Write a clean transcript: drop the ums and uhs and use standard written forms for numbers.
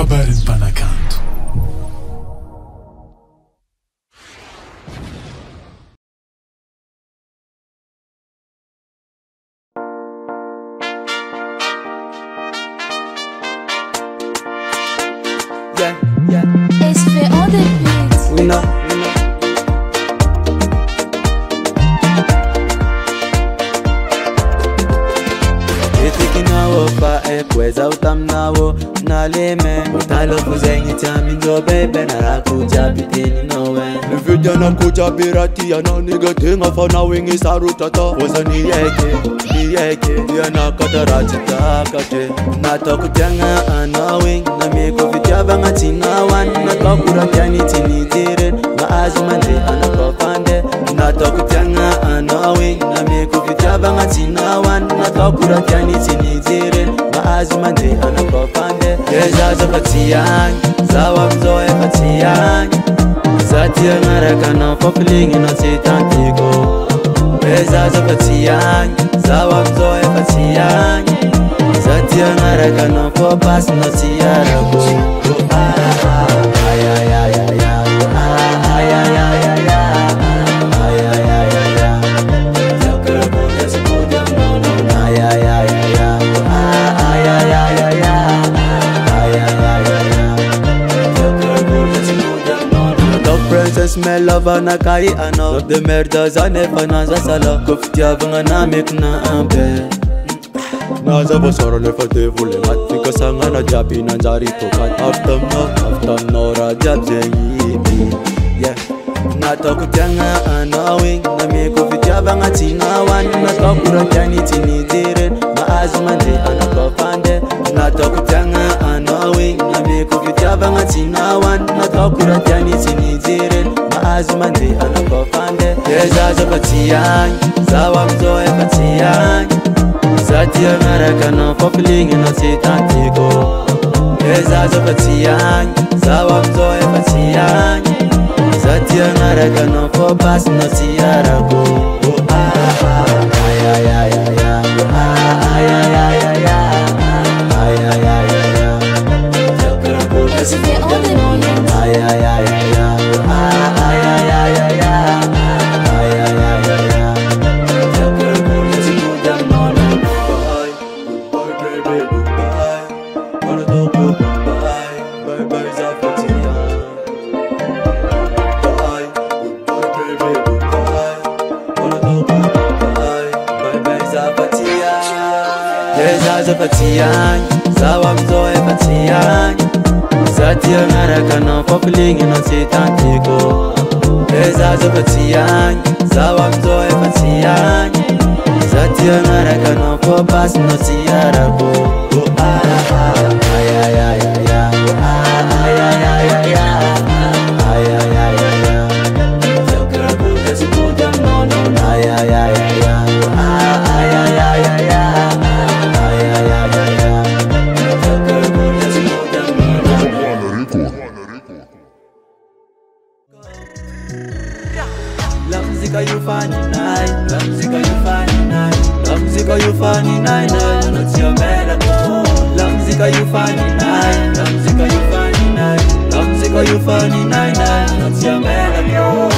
Habari Mpanakanto. It's for all the beats. We know. Nawo fa kweza utamnawo naleme utalo kuzengi tami ndo bebe narakuja pitini nowe Nvidia na kuja birati ya na nigga tinga fa na wingi sarutata Wasa ni yeke ya na katarati takate Na toku tianga anawing na meko fitiaba nga tinawan Na kakura tiani tini tire ma azumande anakopande Na toku tianga anawing na meko fitiaba nga tinawan Na kakura tiani tini tire ma azumande anakopande Yeza zapatiyang zawa mzoe patiyang Zatia ngaraka na popilingi na titantiko Yeza zapatiyang zawa mzoe patiyang Zatia ngaraka na popas na tiyarago Ay ay ay ay ay ay ay ay ay Smell of na kai ano de merda zane fanaza sala kuftia vanga na mekna ambe Naza basara le fate vule Matika sanga na jabi na jari tokat aftam no rajab zengi yeah na toku tianga anawing na meko fitia vanga tinawan na tokura tiani tini dire ma azmande anakopande na toku tianga anawing na meko fitia vanga tinawan na tokura tiani tini dire azmande anakopande Yeza zapatiyang zawa mzoe patiyang Zatia ngaraka na popilingi na titantiko Yeza zapatiyang zawa mzoe patiyang Zatia ngaraka na popas na tiyarago Ay ay ay ay ay ay ay ay It's for all the moments. ay ay ay Zapatiyang, zawa mzoe patiyang Zatia ngaraka na popilingi na titantiko Eza zapatiyang, zawa mzoe patiyang Zatia ngaraka na popas na tiyarago Ay ay ay ay ay ay ay ay Lamzika you funny night, Lamzika you funny night, Lamzika you funny night, not your melody. Lamzika you funny night, Lamzika you funny night, Lamzika you funny night, not your melody.